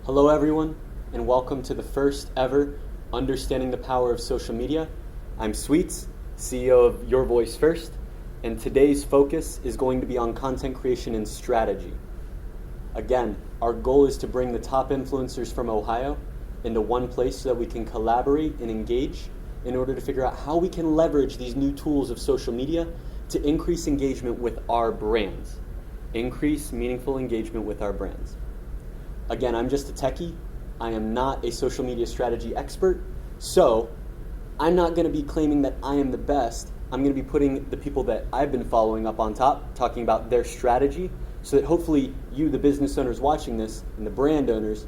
Hello everyone, and welcome to the first ever Understanding the Power of Social Media. I'm Sweets, CEO of Your Voice First, and today's focus is going to be on content creation and strategy. Again, our goal is to bring the top influencers from Ohio into one place so that we can collaborate and engage in order to figure out how we can leverage these new tools of social media to increase engagement with our brands. Increase meaningful engagement with our brands. Again, I'm just a techie. I am not a social media strategy expert, so I'm not going to be claiming that I am the best. I'm going to be putting the people that I've been following up on top, talking about their strategy, so that hopefully you, the business owners watching this, and the brand owners,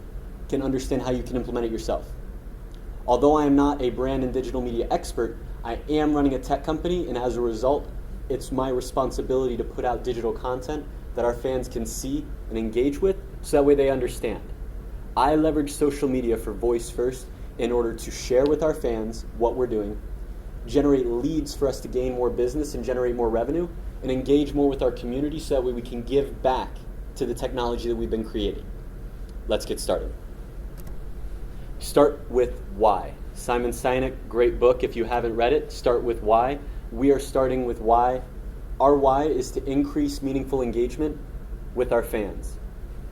can understand how you can implement it yourself. Although I am not a brand and digital media expert, I am running a tech company, and as a result, it's my responsibility to put out digital content that our fans can see and engage with, so that way they understand. I leverage social media for Voice First in order to share with our fans what we're doing, generate leads for us to gain more business and generate more revenue, and engage more with our community so that way we can give back to the technology that we've been creating. Let's get started. Start with why. Simon Sinek, great book. If you haven't read it, start with why. We are starting with why. Our why is to increase meaningful engagement with our fans.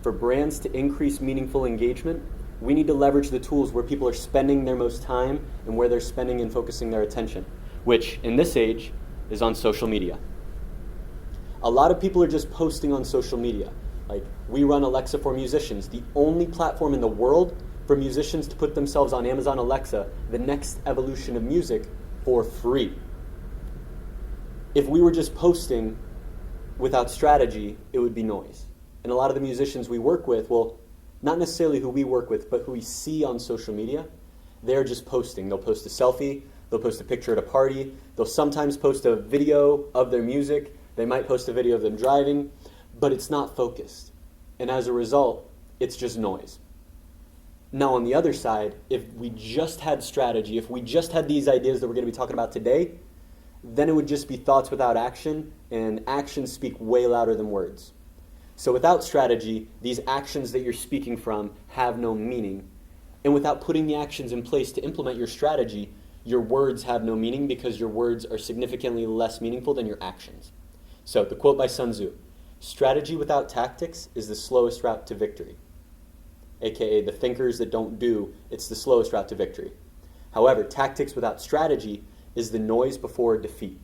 For brands to increase meaningful engagement, we need to leverage the tools where people are spending their most time and where they're spending and focusing their attention, which in this age is on social media. A lot of people are just posting on social media. Like, we run Alexa for Musicians, the only platform in the world for musicians to put themselves on Amazon Alexa, the next evolution of music, for free. If we were just posting without strategy, it would be noise. And a lot of the musicians we work with, well, not necessarily who we work with, but who we see on social media, they're just posting. They'll post a selfie, they'll post a picture at a party, they'll sometimes post a video of their music, they might post a video of them driving, but it's not focused. And as a result, it's just noise. Now on the other side, if we just had strategy, if we just had these ideas that we're going to be talking about today, then it would just be thoughts without action, and actions speak way louder than words. So without strategy, these actions that you're speaking from have no meaning. And without putting the actions in place to implement your strategy, your words have no meaning because your words are significantly less meaningful than your actions. So the quote by Sun Tzu, strategy without tactics is the slowest route to victory. AKA the thinkers that don't do, it's the slowest route to victory. However, tactics without strategy is the noise before defeat.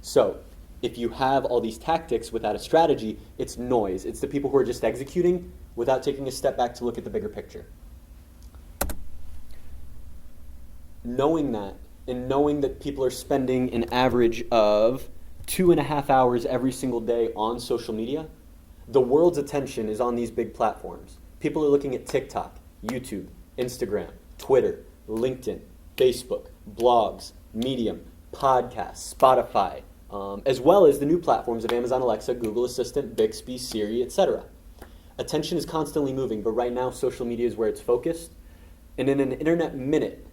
So, if you have all these tactics without a strategy, it's noise. It's the people who are just executing without taking a step back to look at the bigger picture. Knowing that, and knowing that people are spending an average of 2.5 hours every single day on social media, the world's attention is on these big platforms. People are looking at TikTok, YouTube, Instagram, Twitter, LinkedIn, Facebook, blogs, Medium, podcasts, Spotify, as well as the new platforms of Amazon Alexa, Google Assistant, Bixby, Siri, etc. Attention is constantly moving, but right now social media is where it's focused. And in an internet minute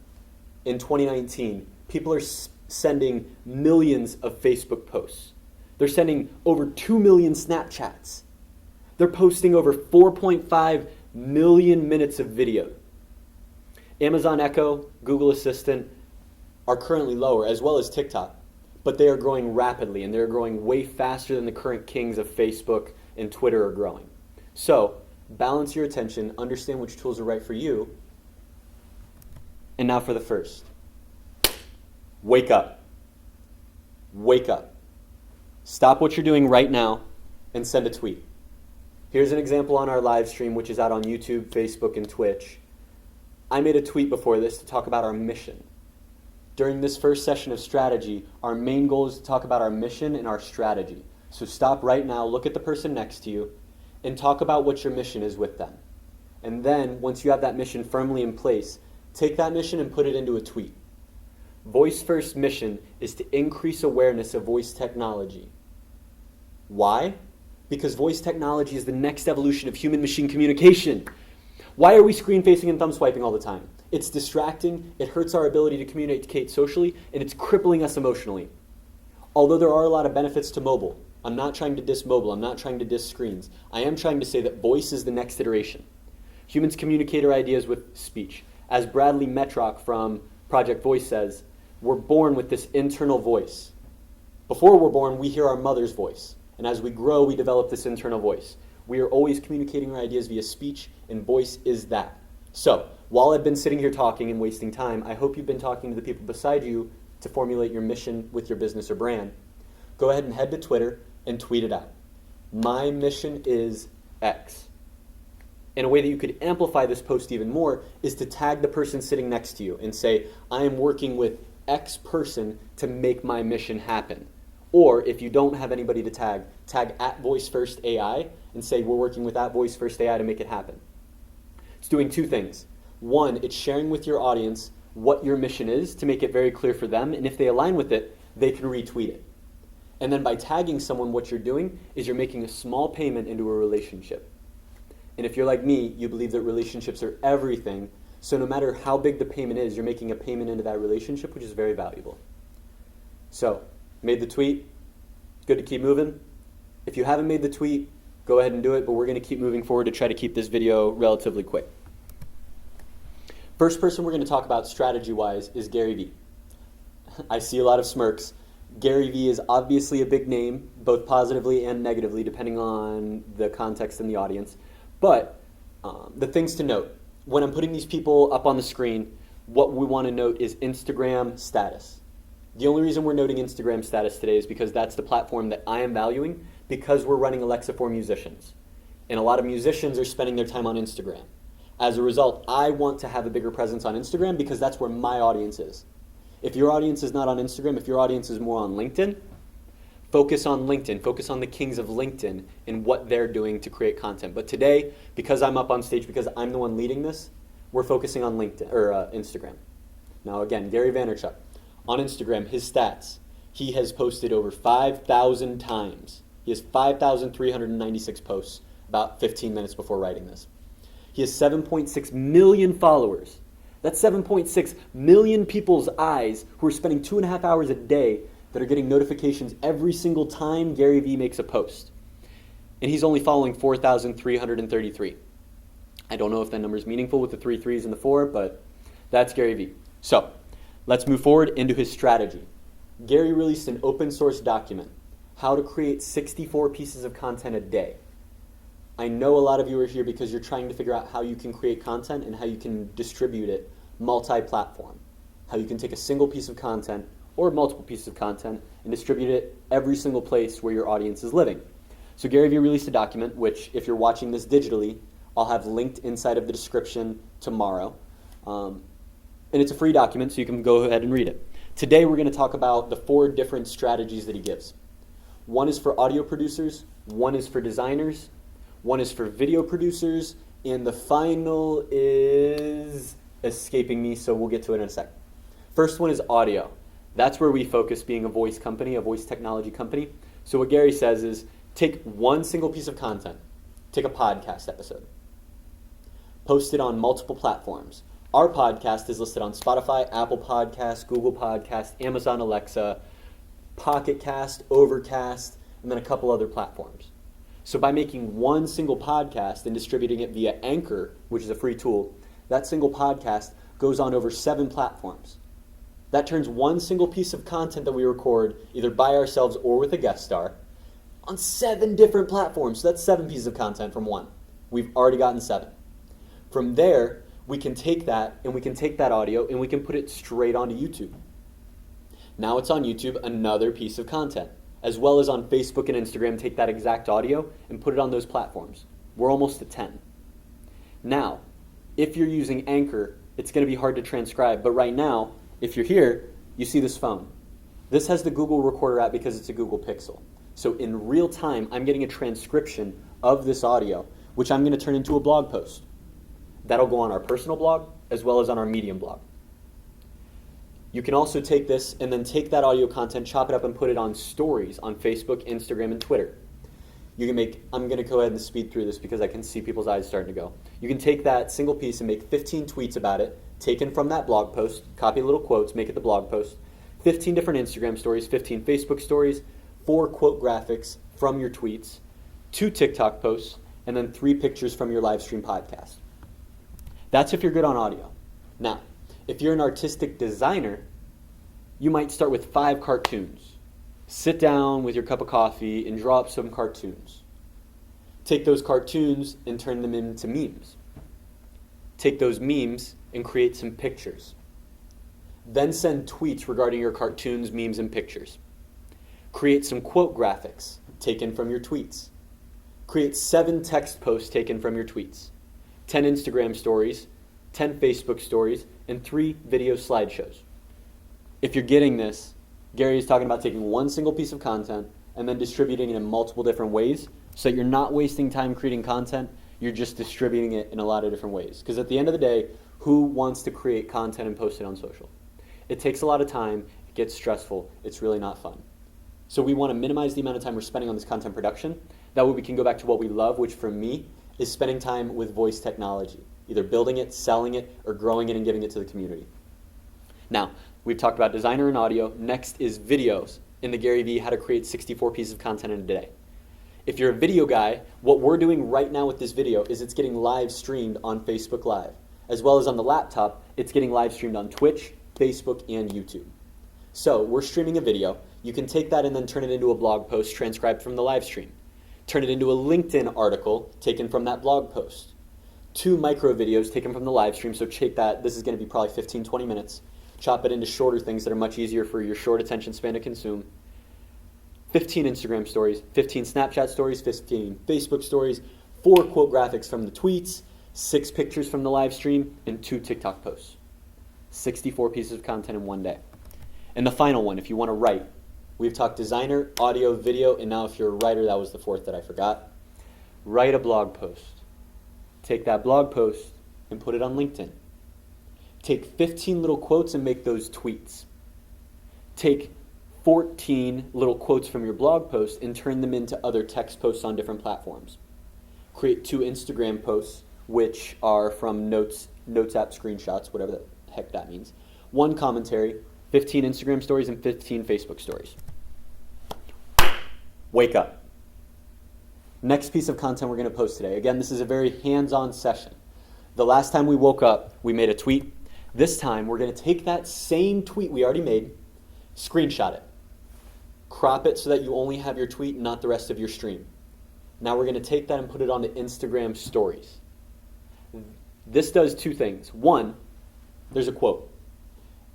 in 2019, people are sending millions of Facebook posts. They're sending over 2 million Snapchats. They're posting over 4.5 million minutes of video. Amazon Echo, Google Assistant are currently lower, as well as TikTok, but they are growing rapidly, and they're growing way faster than the current kings of Facebook and Twitter are growing. So, balance your attention, understand which tools are right for you, and now for the first. Wake up. Wake up. Stop what you're doing right now and send a tweet. Here's an example on our live stream, which is out on YouTube, Facebook, and Twitch. I made a tweet before this to talk about our mission. During this first session of strategy, our main goal is to talk about our mission and our strategy. So stop right now, look at the person next to you, and talk about what your mission is with them. And then, once you have that mission firmly in place, take that mission and put it into a tweet. Voice First mission is to increase awareness of voice technology. Why? Because voice technology is the next evolution of human-machine communication. Why are we screen facing and thumb swiping all the time? It's distracting, it hurts our ability to communicate socially, and it's crippling us emotionally. Although there are a lot of benefits to mobile, I'm not trying to diss mobile, I'm not trying to diss screens. I am trying to say that voice is the next iteration. Humans communicate our ideas with speech. As Bradley Metrock from Project Voice says, we're born with this internal voice. Before we're born, we hear our mother's voice. And as we grow, we develop this internal voice. We are always communicating our ideas via speech, and voice is that. So, while I've been sitting here talking and wasting time, I hope you've been talking to the people beside you to formulate your mission with your business or brand. Go ahead and head to Twitter and tweet it out. My mission is X. And a way that you could amplify this post even more is to tag the person sitting next to you and say, I am working with X person to make my mission happen. Or if you don't have anybody to tag at VoiceFirstAI and say we're working with at VoiceFirstAI to make it happen. It's doing two things. One, it's sharing with your audience what your mission is to make it very clear for them, and if they align with it, they can retweet it. And then by tagging someone, what you're doing is you're making a small payment into a relationship. And if you're like me, you believe that relationships are everything, so no matter how big the payment is, you're making a payment into that relationship, which is very valuable. So, made the tweet, good to keep moving. If you haven't made the tweet, go ahead and do it, but we're going to keep moving forward to try to keep this video relatively quick. First person we're going to talk about strategy-wise is Gary Vee. I see a lot of smirks. Gary Vee is obviously a big name, both positively and negatively, depending on the context and the audience. But the things to note, when I'm putting these people up on the screen, what we want to note is Instagram status. The only reason we're noting Instagram status today is because that's the platform that I am valuing, because we're running Alexa for musicians. And a lot of musicians are spending their time on Instagram. As a result, I want to have a bigger presence on Instagram because that's where my audience is. If your audience is not on Instagram, if your audience is more on LinkedIn, focus on LinkedIn. Focus on the kings of LinkedIn and what they're doing to create content. But today, because I'm up on stage, because I'm the one leading this, we're focusing on LinkedIn or Instagram. Now again, Gary Vaynerchuk. On Instagram, his stats, he has posted over 5,000 times. He has 5,396 posts about 15 minutes before writing this. He has 7.6 million followers. That's 7.6 million people's eyes who are spending 2.5 hours a day that are getting notifications every single time Gary Vee makes a post. And he's only following 4,333. I don't know if that number is meaningful with the 3 3s and the 4, but that's Gary Vee. So, let's move forward into his strategy. Gary released an open source document, how to create 64 pieces of content a day. I know a lot of you are here because you're trying to figure out how you can create content and how you can distribute it multi-platform. How you can take a single piece of content or multiple pieces of content and distribute it every single place where your audience is living. So Gary Vee released a document, which if you're watching this digitally, I'll have linked inside of the description tomorrow. And it's a free document, so you can go ahead and read it. Today we're going to talk about the 4 different strategies that he gives. One is for audio producers, one is for designers, one is for video producers, and the final is escaping me, so we'll get to it in a sec. First one is audio. That's where we focus, being a voice company, a voice technology company. So what Gary says is, take one single piece of content, take a podcast episode, post it on multiple platforms. Our podcast is listed on Spotify, Apple Podcasts, Google Podcasts, Amazon Alexa, Pocket Cast, Overcast, and then a couple other platforms. So by making one single podcast and distributing it via Anchor, which is a free tool, that single podcast goes on over 7 platforms. That turns one single piece of content that we record, either by ourselves or with a guest star, on 7 different platforms. So that's 7 pieces of content from one. We've already gotten 7. From there, we can take that and we can take that audio and we can put it straight onto YouTube. Now it's on YouTube, another piece of content. As well as on Facebook and Instagram, take that exact audio and put it on those platforms. We're almost at 10. Now, if you're using Anchor, it's going to be hard to transcribe, but right now, if you're here, you see this phone. This has the Google Recorder app because it's a Google Pixel. So in real time, I'm getting a transcription of this audio, which I'm going to turn into a blog post. That'll go on our personal blog as well as on our Medium blog. You can also take this and then take that audio content, chop it up, and put it on stories on Facebook, Instagram, and Twitter. You can make, I'm going to go ahead and speed through this because I can see people's eyes starting to go. You can take that single piece and make 15 tweets about it, taken from that blog post, copy little quotes, make it the blog post, 15 different Instagram stories, 15 Facebook stories, 4 quote graphics from your tweets, 2 TikTok posts, and then 3 pictures from your live stream podcast. That's if you're good on audio. Now, if you're an artistic designer, you might start with 5 cartoons. Sit down with your cup of coffee and draw up some cartoons. Take those cartoons and turn them into memes. Take those memes and create some pictures. Then send tweets regarding your cartoons, memes, and pictures. Create some quote graphics taken from your tweets. Create 7 text posts taken from your tweets. 10 Instagram stories, 10 Facebook stories, and 3 video slideshows. If you're getting this, Gary is talking about taking one single piece of content and then distributing it in multiple different ways so that you're not wasting time creating content, you're just distributing it in a lot of different ways. Because at the end of the day, who wants to create content and post it on social? It takes a lot of time, it gets stressful, it's really not fun. So we want to minimize the amount of time we're spending on this content production. That way we can go back to what we love, which for me is spending time with voice technology, either building it, selling it, or growing it and giving it to the community. Now, we've talked about designer and audio. Next is videos in the Gary Vee How to Create 64 Pieces of Content in a Day. If you're a video guy, what we're doing right now with this video is it's getting live streamed on Facebook Live. As well as on the laptop, it's getting live streamed on Twitch, Facebook, and YouTube. So we're streaming a video. You can take that and then turn it into a blog post transcribed from the live stream. Turn it into a LinkedIn article taken from that blog post. 2 micro videos taken from the live stream, so take that. This is going to be probably 15, 20 minutes. Chop it into shorter things that are much easier for your short attention span to consume. 15 Instagram stories, 15 Snapchat stories, 15 Facebook stories, 4 quote graphics from the tweets, 6 pictures from the live stream, and 2 TikTok posts. 64 pieces of content in one day. And the final one, if you want to write, we've talked designer, audio, video, and now if you're a writer, that was the 4th that I forgot. Write a blog post. Take that blog post and put it on LinkedIn. Take 15 little quotes and make those tweets. Take 14 little quotes from your blog post and turn them into other text posts on different platforms. Create 2 Instagram posts, which are from Notes app screenshots, whatever the heck that means. 1 commentary, 15 Instagram stories, and 15 Facebook stories. Wake up. Next piece of content we're going to post today. Again, this is a very hands-on session. The last time we woke up, we made a tweet. This time, we're going to take that same tweet we already made, screenshot it, crop it so that you only have your tweet and not the rest of your stream. Now we're going to take that and put it onto Instagram stories. This does 2 things. 1, there's a quote.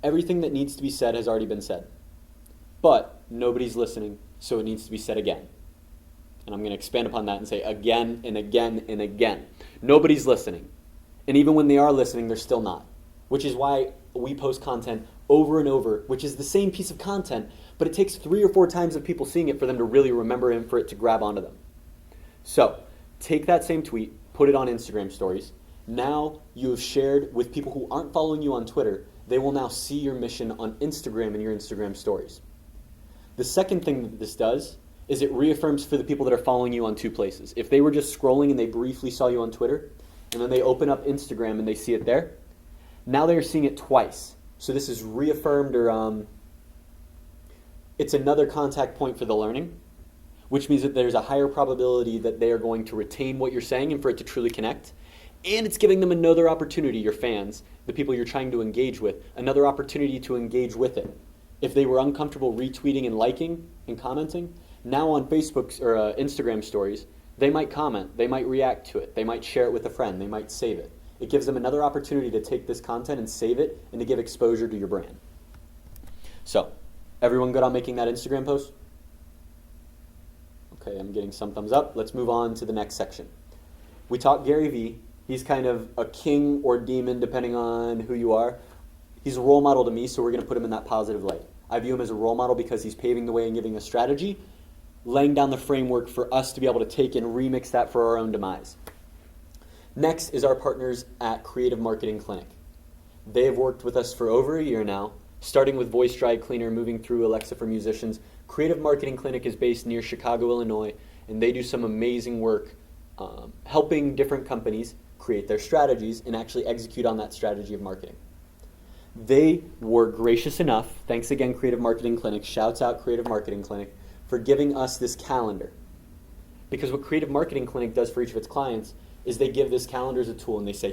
Everything that needs to be said has already been said. But nobody's listening, so it needs to be said again. And I'm going to expand upon that and say again and again and again. Nobody's listening. And even when they are listening, they're still not. Which is why we post content over and over, which is the same piece of content, but it takes 3 or 4 times of people seeing it for them to really remember and for it to grab onto them. So, take that same tweet, put it on Instagram stories. Now you have shared with people who aren't following you on Twitter. They will now see your mission on Instagram and your Instagram stories. The second thing that this does is it reaffirms for the people that are following you on 2 places. If they were just scrolling and they briefly saw you on Twitter, and then they open up Instagram and they see it there, now they're seeing it twice. So this is reaffirmed, or it's another contact point for the learning, which means that there's a higher probability that they are going to retain what you're saying and for it to truly connect. And it's giving them another opportunity, your fans, the people you're trying to engage with, another opportunity to engage with it. If they were uncomfortable retweeting and liking and commenting, now on Facebook or Instagram stories, they might comment, they might react to it, they might share it with a friend, they might save it. It gives them another opportunity to take this content and save it and to give exposure to your brand. So, everyone good on making that Instagram post? Okay, I'm getting some thumbs up. Let's move on to the next section. We talked Gary Vee. He's kind of a king or demon depending on who you are. He's a role model to me, so we're going to put him in that positive light. I view him as a role model because he's paving the way and giving a strategy, laying down the framework for us to be able to take and remix that for our own demise. Next is our partners at Creative Marketing Clinic. They have worked with us for over a year now, starting with Voice Dry Cleaner, moving through Alexa for Musicians. Creative Marketing Clinic is based near Chicago, Illinois, and they do some amazing work helping different companies create their strategies and actually execute on that strategy of marketing. They were gracious enough, thanks again Creative Marketing Clinic, shouts out Creative Marketing Clinic, for giving us this calendar. Because what Creative Marketing Clinic does for each of its clients is they give this calendar as a tool and they say,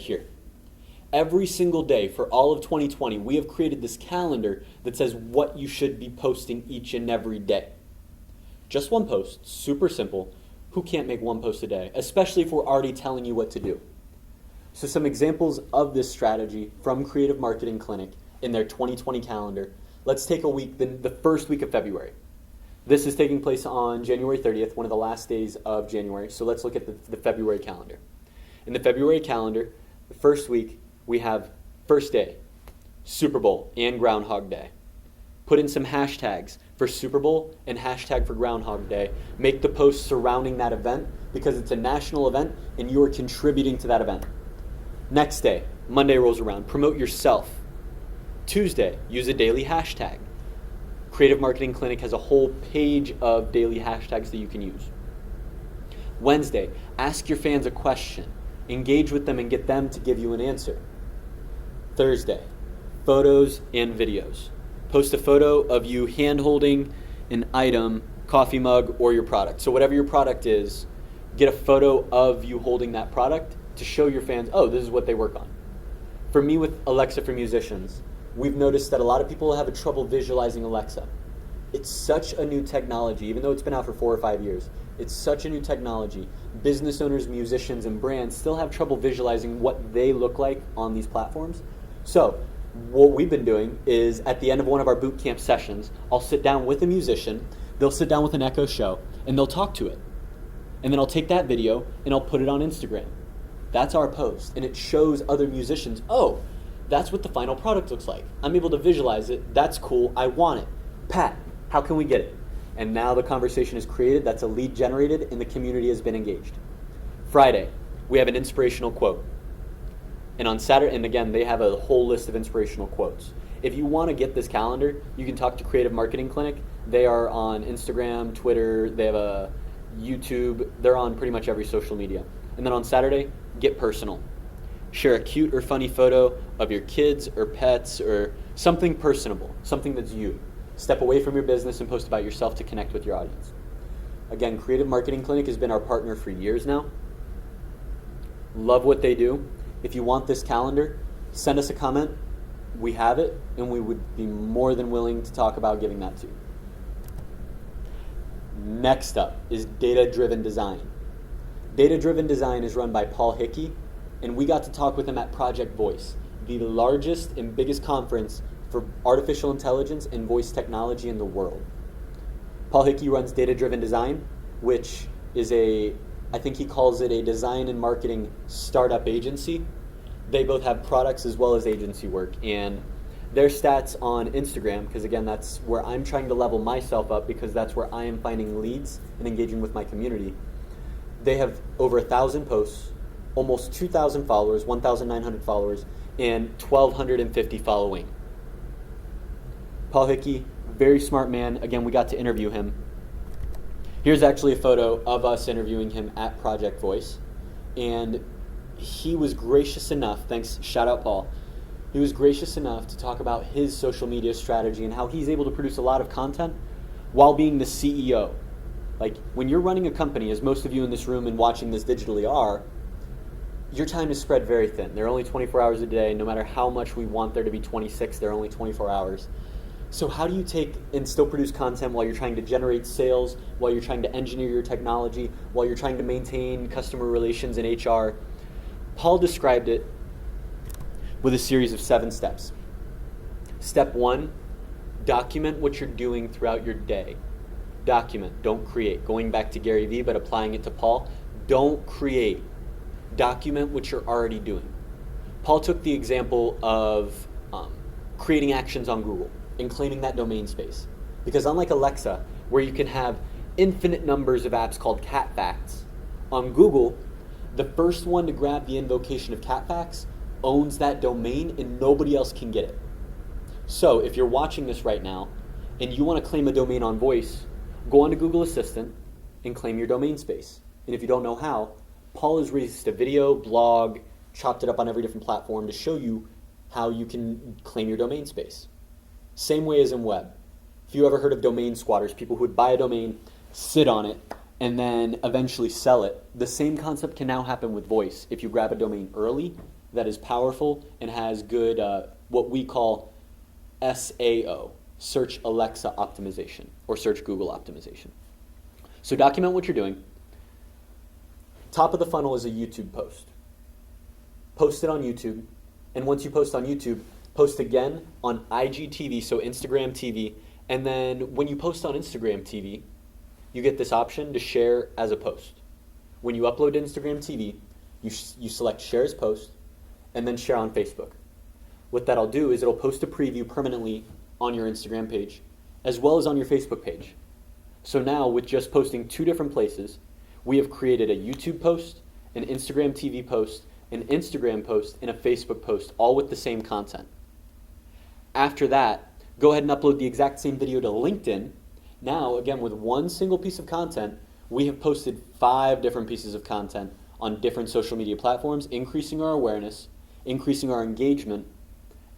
Every single day for all of 2020, we have created this calendar that says what you should be posting each and every day. Just one post, super simple. Who can't make one post a day, especially if we're already telling you what to do? So some examples of this strategy from Creative Marketing Clinic in their 2020 calendar. Let's take a week, the first week of February. This is taking place on January 30th, one of the last days of January. So let's look at the February calendar. In the February calendar, the first week, we have first day, Super Bowl and Groundhog Day. Put in some hashtags for Super Bowl and hashtag for Groundhog Day. Make the post surrounding that event because it's a national event and you are contributing to that event. Next day, Monday rolls around. Promote yourself. Tuesday, use a daily hashtag. Creative Marketing Clinic has a whole page of daily hashtags that you can use. Wednesday, ask your fans a question. Engage with them and get them to give you an answer. Thursday, photos and videos. Post a photo of you hand-holding an item, coffee mug, or your product. So whatever your product is, get a photo of you holding that product to show your fans, oh, this is what they work on. For me with Alexa for Musicians, we've noticed that a lot of people have trouble visualizing Alexa. It's such a new technology, even though it's been out for 4 or 5 years. It's such a new technology. Business owners, musicians, and brands still have trouble visualizing what they look like on these platforms. So what we've been doing is at the end of one of our boot camp sessions, I'll sit down with a musician, they'll sit down with an Echo Show, and they'll talk to it. And then I'll take that video and I'll put it on Instagram. That's our post. And it shows other musicians, oh, that's what the final product looks like. I'm able to visualize it. That's cool. I want it. Pat, how can we get it? And now the conversation is created. That's a lead generated and the community has been engaged. Friday, we have an inspirational quote. And on Saturday, and again, they have a whole list of inspirational quotes. If you want to get this calendar, you can talk to Creative Marketing Clinic. They are on Instagram, Twitter, they have a YouTube. They're on pretty much every social media. And then on Saturday, get personal. Share a cute or funny photo of your kids or pets or something personable, something that's you. Step away from your business and post about yourself to connect with your audience. Again, Creative Marketing Clinic has been our partner for years now. Love what they do. If you want this calendar, send us a comment. We have it, and we would be more than willing to talk about giving that to you. Next up is data-driven design. Data-driven design is run by Paul Hickey, and we got to talk with him at Project Voice, the largest and biggest conference for artificial intelligence and voice technology in the world. Paul Hickey runs data-driven design, which is I think he calls it a design and marketing startup agency. They both have products as well as agency work, and their stats on Instagram, because again, that's where I'm trying to level myself up because that's where I am finding leads and engaging with my community. They have over 1,000 posts, almost 2,000 followers, 1,900 followers, and 1,250 following. Paul Hickey, very smart man. Again, we got to interview him. Here's actually a photo of us interviewing him at Project Voice. And he was gracious enough, thanks, shout out Paul, he was gracious enough to talk about his social media strategy and how he's able to produce a lot of content while being the CEO. Like, when you're running a company, as most of you in this room and watching this digitally are, your time is spread very thin. There are only 24 hours a day. No matter how much we want there to be 26, there are only 24 hours. So how do you take and still produce content while you're trying to generate sales, while you're trying to engineer your technology, while you're trying to maintain customer relations and HR? Paul described it with a series of 7 steps. Step 1, document what you're doing throughout your day. Document, don't create. Going back to Gary Vee, but applying it to Paul, don't create. Document what you're already doing. Paul took the example of creating actions on Google and claiming that domain space. Because unlike Alexa, where you can have infinite numbers of apps called cat facts, on Google, the first one to grab the invocation of cat facts owns that domain and nobody else can get it. So if you're watching this right now and you want to claim a domain on voice, go onto Google Assistant and claim your domain space. And if you don't know how, Paul has released a video, blog, chopped it up on every different platform to show you how you can claim your domain space. Same way as in web. If you ever heard of domain squatters, people who would buy a domain, sit on it, and then eventually sell it, the same concept can now happen with voice if you grab a domain early that is powerful and has good, what we call SAO, Search Alexa Optimization, or Search Google Optimization. So document what you're doing. Top of the funnel is a YouTube post. Post it on YouTube, and once you post on YouTube, post again on IGTV, so Instagram TV, and then when you post on Instagram TV, you get this option to share as a post. When you upload to Instagram TV, you select share as post, and then share on Facebook. What that'll do is it'll post a preview permanently on your Instagram page, as well as on your Facebook page. So now, with just posting 2 different places, we have created a YouTube post, an Instagram TV post, an Instagram post, and a Facebook post, all with the same content. After that, go ahead and upload the exact same video to LinkedIn. Now, again, with one single piece of content, we have posted 5 different pieces of content on different social media platforms, increasing our awareness, increasing our engagement,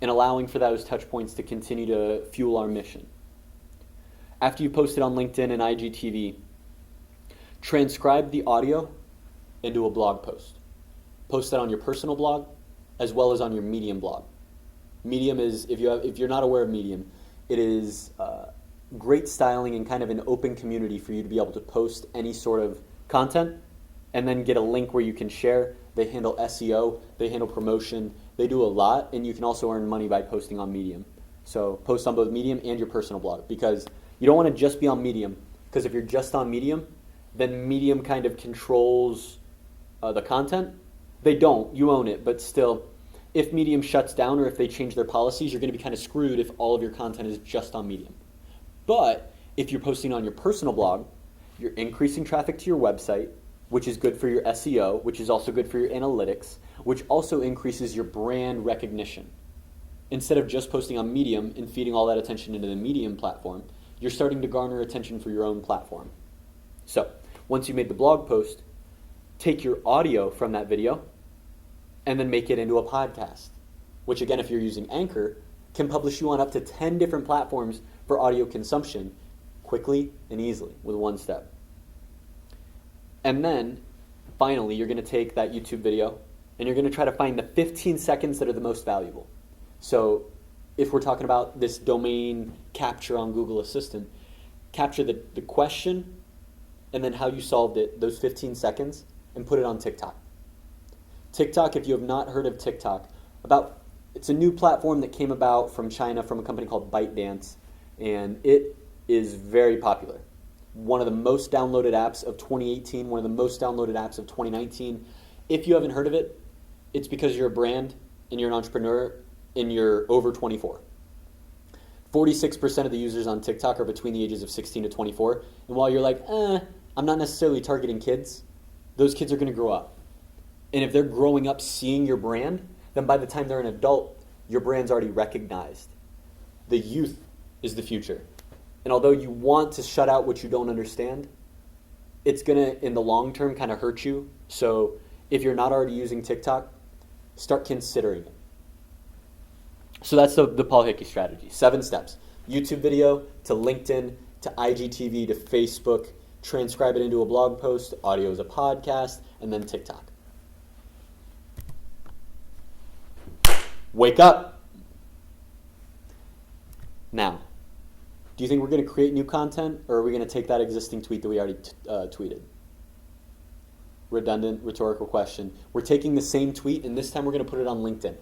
and allowing for those touch points to continue to fuel our mission. After you post it on LinkedIn and IGTV, transcribe the audio into a blog post. Post that on your personal blog as well as on your Medium blog. Medium is, if you're not aware of Medium, it is great styling and kind of an open community for you to be able to post any sort of content and then get a link where you can share. They handle SEO, they handle promotion, they do a lot, and you can also earn money by posting on Medium. So post on both Medium and your personal blog, because you don't want to just be on Medium, because if you're just on Medium, then Medium kind of controls the content. They don't, you own it, but still, if Medium shuts down or if they change their policies, you're going to be kind of screwed if all of your content is just on Medium. But if you're posting on your personal blog, you're increasing traffic to your website, which is good for your SEO, which is also good for your analytics, which also increases your brand recognition. Instead of just posting on Medium and feeding all that attention into the Medium platform, you're starting to garner attention for your own platform. So, once you made the blog post, take your audio from that video and then make it into a podcast, which again, if you're using Anchor, can publish you on up to 10 different platforms for audio consumption quickly and easily with one step. And then, finally, you're going to take that YouTube video and you're going to try to find the 15 seconds that are the most valuable. So if we're talking about this domain capture on Google Assistant, capture the question and then how you solved it, those 15 seconds, and put it on TikTok. TikTok, if you have not heard of TikTok, it's a new platform that came about from China from a company called ByteDance, and it is very popular. One of the most downloaded apps of 2018, one of the most downloaded apps of 2019. If you haven't heard of it, it's because you're a brand and you're an entrepreneur and you're over 24. 46% of the users on TikTok are between the ages of 16 to 24. And while you're like, I'm not necessarily targeting kids, those kids are going to grow up. And if they're growing up seeing your brand, then by the time they're an adult, your brand's already recognized. The youth is the future. And although you want to shut out what you don't understand, it's going to, in the long term, kind of hurt you. So if you're not already using TikTok, start considering it. So that's the Paul Hickey strategy. 7 steps. YouTube video to LinkedIn to IGTV to Facebook, transcribe it into a blog post, audio as a podcast, and then TikTok. Wake up. Now, do you think we're going to create new content, or are we going to take that existing tweet that we already tweeted? Redundant, rhetorical question. We're taking the same tweet, and this time we're going to put it on LinkedIn.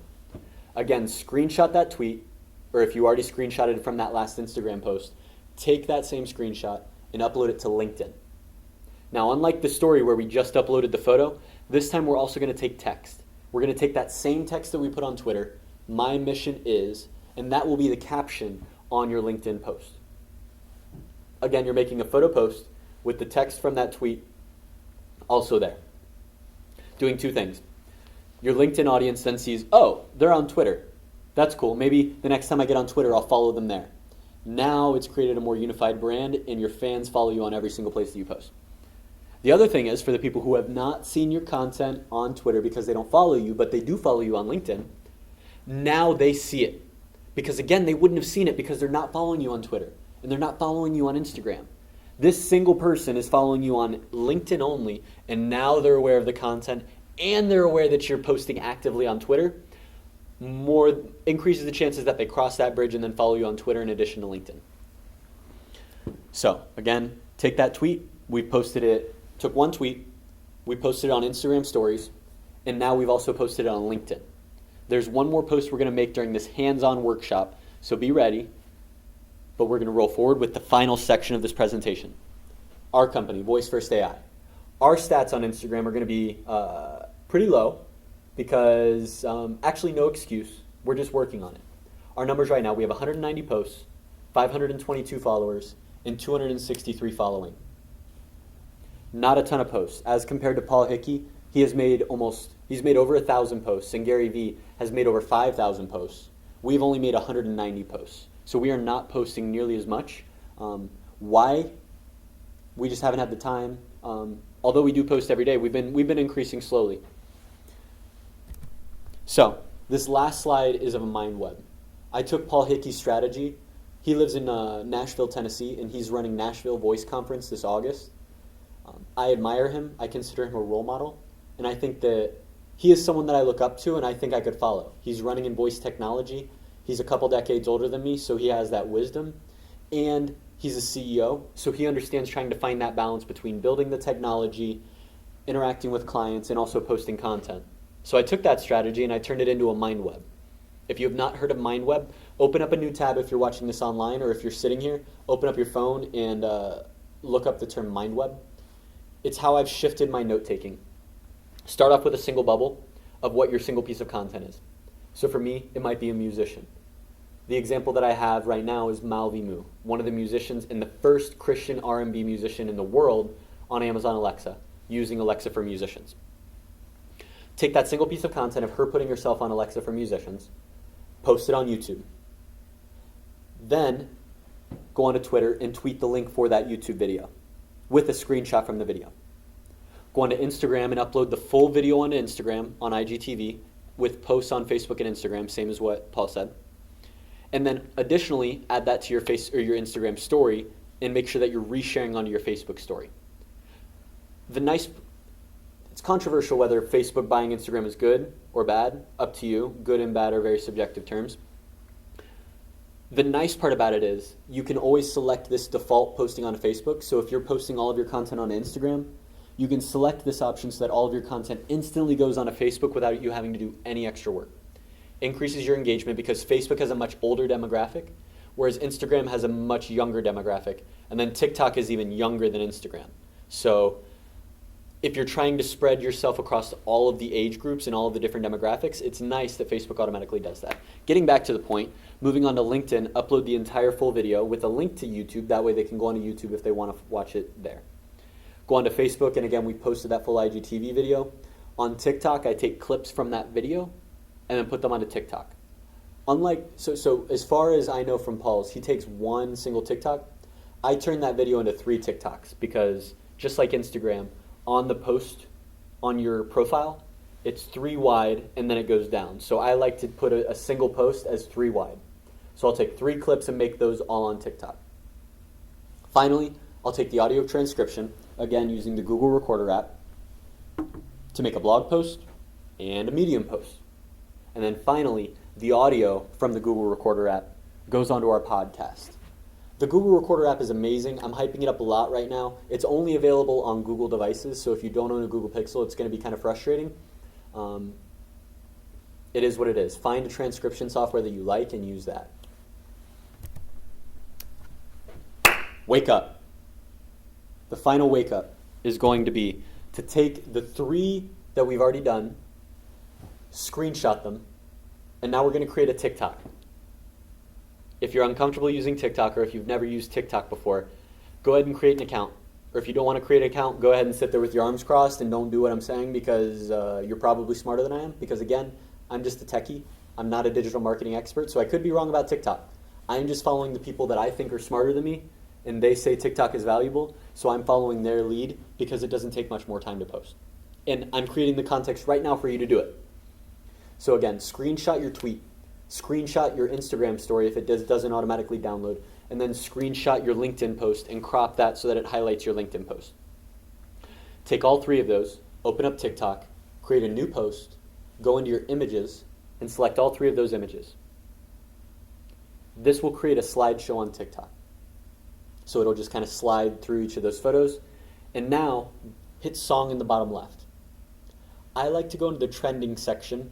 Again, screenshot that tweet, or if you already screenshotted it from that last Instagram post, take that same screenshot and upload it to LinkedIn. Now, unlike the story where we just uploaded the photo, this time we're also going to take text. We're going to take that same text that we put on Twitter, "My mission is," and that will be the caption on your LinkedIn post. Again, you're making a photo post with the text from that tweet also there. Doing 2 things. Your LinkedIn audience then sees, oh, they're on Twitter. That's cool. Maybe the next time I get on Twitter, I'll follow them there. Now it's created a more unified brand, and your fans follow you on every single place that you post. The other thing is, for the people who have not seen your content on Twitter because they don't follow you, but they do follow you on LinkedIn, now they see it. Because again, they wouldn't have seen it because they're not following you on Twitter, and they're not following you on Instagram. This single person is following you on LinkedIn only, and now they're aware of the content and they're aware that you're posting actively on Twitter, more increases the chances that they cross that bridge and then follow you on Twitter in addition to LinkedIn. So again, take that tweet. We posted it, took one tweet, we posted it on Instagram stories, and now we've also posted it on LinkedIn. There's one more post we're going to make during this hands-on workshop, so be ready. But we're going to roll forward with the final section of this presentation. Our company, Voice First AI. Our stats on Instagram are going to be pretty low because actually no excuse. We're just working on it. Our numbers right now, we have 190 posts, 522 followers, and 263 following. Not a ton of posts. As compared to Paul Hickey, he's made over 1,000 posts, and Gary Vee has made over 5,000 posts. We've only made 190 posts. So we are not posting nearly as much. Why? We just haven't had the time. Although we do post every day, we've been increasing slowly. So this last slide is of a mind web. I took Paul Hickey's strategy. He lives in Nashville, Tennessee, and he's running Nashville Voice Conference this August. I admire him. I consider him a role model, and I think that he is someone that I look up to and I think I could follow. He's running in voice technology. He's a couple decades older than me, so he has that wisdom. And he's a CEO, so he understands trying to find that balance between building the technology, interacting with clients, and also posting content. So I took that strategy and I turned it into a mind web. If you have not heard of mind web, open up a new tab if you're watching this online, or if you're sitting here, open up your phone and look up the term mind web. It's how I've shifted my note-taking. Start off with a single bubble of what your single piece of content is. So for me, it might be a musician. The example that I have right now is Malvimu, one of the musicians and the first Christian R&B musician in the world on Amazon Alexa, using Alexa for Musicians. Take that single piece of content of her putting herself on Alexa for Musicians, post it on YouTube. Then go onto Twitter and tweet the link for that YouTube video with a screenshot from the video. Go onto Instagram and upload the full video onto Instagram on IGTV with posts on Facebook and Instagram, same as what Paul said. And then additionally, add that to your your Instagram story and make sure that you're resharing onto your Facebook story. It's controversial whether Facebook buying Instagram is good or bad, up to you. Good and bad are very subjective terms. The nice part about it is you can always select this default posting on Facebook. So if you're posting all of your content on Instagram, you can select this option so that all of your content instantly goes onto Facebook without you having to do any extra work. Increases your engagement because Facebook has a much older demographic, whereas Instagram has a much younger demographic, and then TikTok is even younger than Instagram. So if you're trying to spread yourself across all of the age groups and all of the different demographics, it's nice that Facebook automatically does that. Getting back to the point, moving on to LinkedIn, upload the entire full video with a link to YouTube. That way they can go onto YouTube if they want to watch it there. Go onto Facebook, and again, we posted that full IGTV video. On TikTok, I take clips from that video and then put them onto TikTok. So as far as I know from Paul's, he takes one single TikTok. I turn that video into 3 TikToks because just like Instagram, on the post on your profile, it's 3 wide and then it goes down. So I like to put a single post as 3 wide. So I'll take 3 clips and make those all on TikTok. Finally, I'll take the audio transcription, again using the Google Recorder app, to make a blog post and a Medium post. And then finally, the audio from the Google Recorder app goes onto our podcast. The Google Recorder app is amazing. I'm hyping it up a lot right now. It's only available on Google devices, so if you don't own a Google Pixel, it's going to be kind of frustrating. It is what it is. Find a transcription software that you like and use that. Wake up. The final wake up is going to be to take the 3 that we've already done, screenshot them, and now we're going to create a TikTok. If you're uncomfortable using TikTok, or if you've never used TikTok before, go ahead and create an account. Or if you don't want to create an account, go ahead and sit there with your arms crossed and don't do what I'm saying because you're probably smarter than I am. Because again, I'm just a techie. I'm not a digital marketing expert, so I could be wrong about TikTok. I'm just following the people that I think are smarter than me, and they say TikTok is valuable, so I'm following their lead because it doesn't take much more time to post. And I'm creating the context right now for you to do it. So again, screenshot your tweet, screenshot your Instagram story if it doesn't automatically download, and then screenshot your LinkedIn post and crop that so that it highlights your LinkedIn post. Take all 3 of those, open up TikTok, create a new post, go into your images, and select all 3 of those images. This will create a slideshow on TikTok. So it'll just kind of slide through each of those photos. And now, hit song in the bottom left. I like to go into the trending section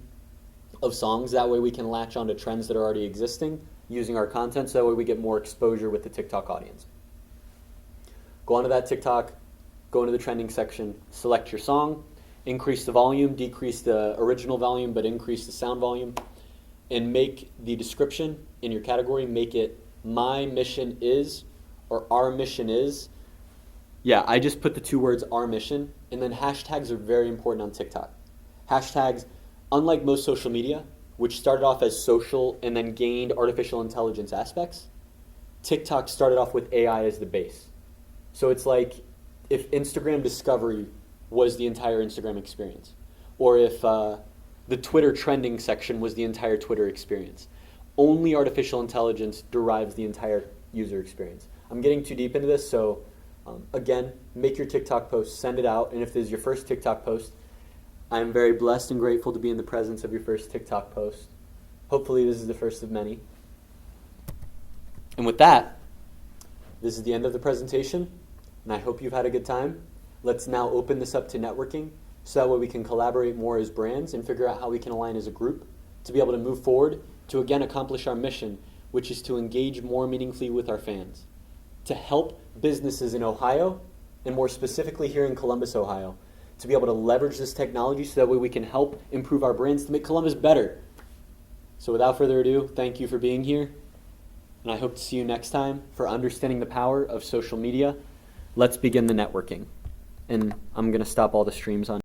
of songs. That way we can latch onto trends that are already existing using our content, so that way we get more exposure with the TikTok audience. Go onto that TikTok, go into the trending section, select your song, increase the volume, decrease the original volume, but increase the sound volume, and make the description in your category, make it "my mission is" or "our mission is." Yeah, I just put the 2 words "our mission," and then hashtags are very important on TikTok. Hashtags, unlike most social media, which started off as social and then gained artificial intelligence aspects, TikTok started off with AI as the base. So it's like if Instagram discovery was the entire Instagram experience, or if the Twitter trending section was the entire Twitter experience. Only artificial intelligence derives the entire user experience. I'm getting too deep into this, so again, make your TikTok post, send it out, and if this is your first TikTok post, I'm very blessed and grateful to be in the presence of your first TikTok post. Hopefully this is the first of many. And with that, this is the end of the presentation, and I hope you've had a good time. Let's now open this up to networking, so that way we can collaborate more as brands and figure out how we can align as a group to be able to move forward to again accomplish our mission, which is to engage more meaningfully with our fans, to help businesses in Ohio, and more specifically here in Columbus, Ohio, to be able to leverage this technology so that way we can help improve our brands to make Columbus better. So without further ado, thank you for being here, and I hope to see you next time for understanding the power of social media. Let's begin the networking. And I'm going to stop all the streams on